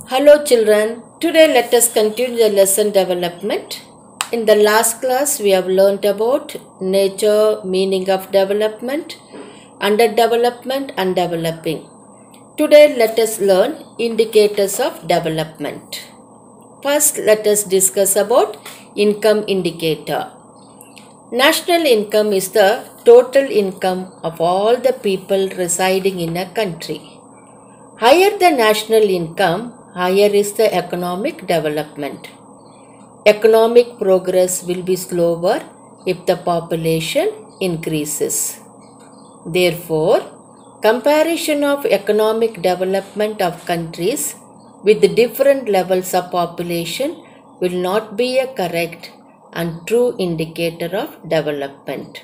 Hello children, today let us continue the lesson development. In the last class we have learnt about nature, meaning of development, underdevelopment and developing. Today let us learn indicators of development. First let us discuss about income indicator. National income is the total income of all the people residing in a country. Higher the national income, higher is the economic development. Economic progress will be slower if the population increases. Therefore, comparison of economic development of countries with different levels of population will not be a correct and true indicator of development.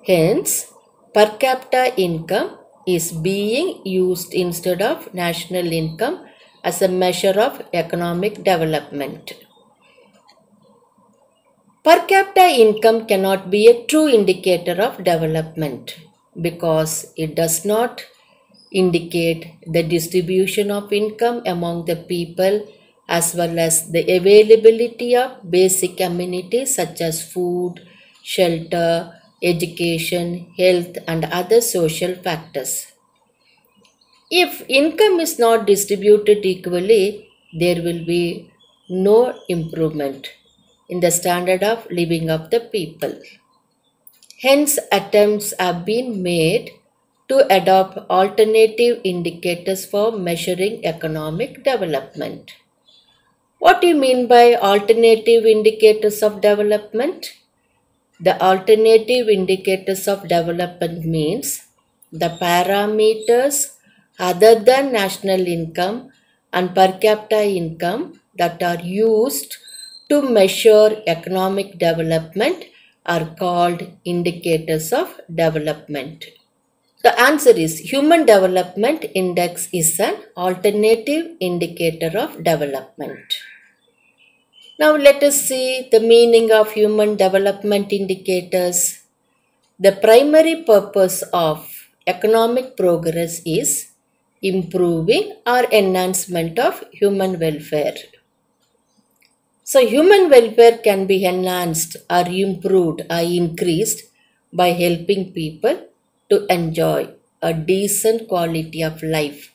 Hence, per capita income is being used instead of national income as a measure of economic development. Per capita income cannot be a true indicator of development because it does not indicate the distribution of income among the people as well as the availability of basic amenities such as food, shelter, education, health and other social factors. If income is not distributed equally, there will be no improvement in the standard of living of the people. Hence, attempts have been made to adopt alternative indicators for measuring economic development. What do you mean by alternative indicators of development? The alternative indicators of development means the parameters other than national income and per capita income that are used to measure economic development are called indicators of development. The answer is Human Development Index is an alternative indicator of development. Now let us see the meaning of human development indicators. The primary purpose of economic progress is improving or enhancement of human welfare. So human welfare can be enhanced or improved or increased by helping people to enjoy a decent quality of life,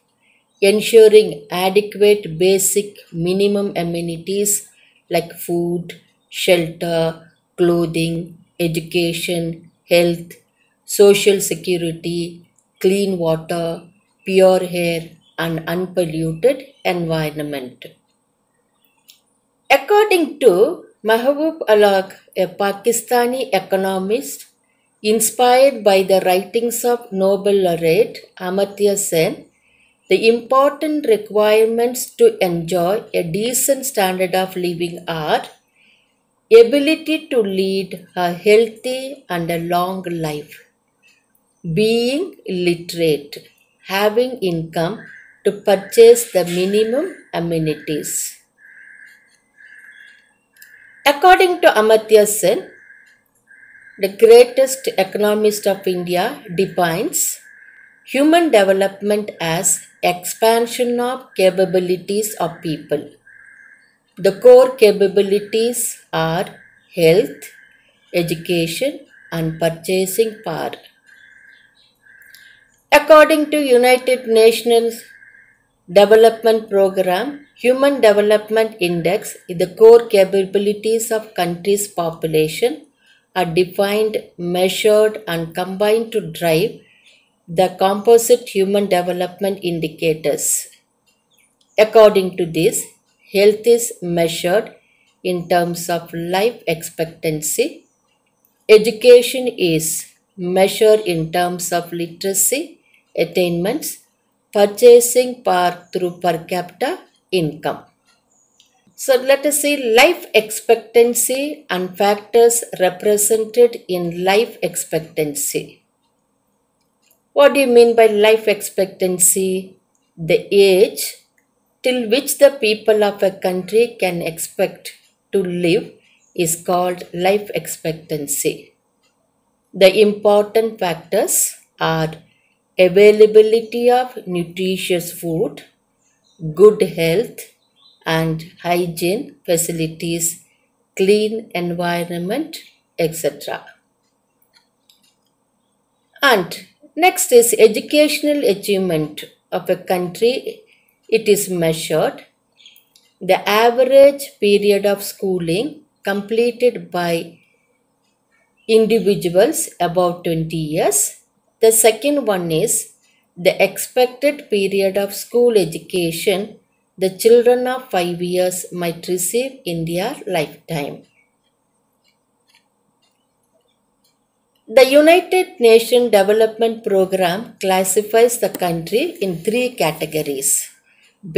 ensuring adequate basic minimum amenities like food, shelter, clothing, education, health, social security, clean water, pure air and unpolluted environment. According to Mahbub Alam, a Pakistani economist inspired by the writings of Nobel laureate Amartya Sen, the important requirements to enjoy a decent standard of living are ability to lead a healthy and a long life, being literate, having income to purchase the minimum amenities. According to Amartya Sen, the greatest economist of India defines human development as expansion of capabilities of people. The core capabilities are health, education and purchasing power. According to United Nations Development Program, Human Development Index is the core capabilities of country's population are defined, measured and combined to drive the composite human development indicators. According to this, health is measured in terms of life expectancy. Education is measured in terms of literacy, attainments, purchasing power through per capita income. So let us see life expectancy and factors represented in life expectancy. What do you mean by life expectancy? The age till which the people of a country can expect to live is called life expectancy. The important factors are availability of nutritious food, good health and hygiene facilities, clean environment, etc. And next is educational achievement of a country. It is measured the average period of schooling completed by individuals about 20 years. The second one is the expected period of school education the children of 5 years might receive in their lifetime. The United Nations Development Programme classifies the country in three categories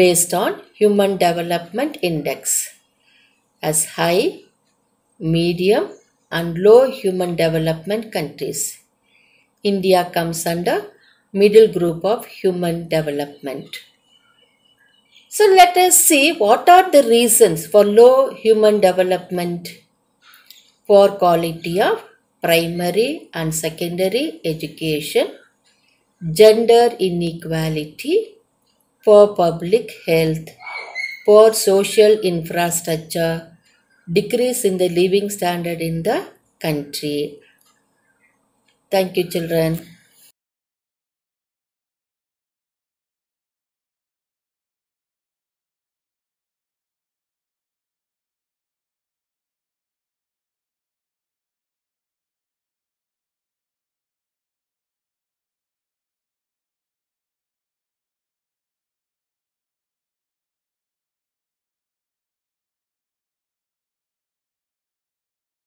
based on Human Development Index as high, medium, and low human development countries. India comes under middle group of human development. So let us see what are the reasons for low human development. Poor quality of primary and secondary education, gender inequality, poor public health, poor social infrastructure, decrease in the living standard in the country. Thank you, children.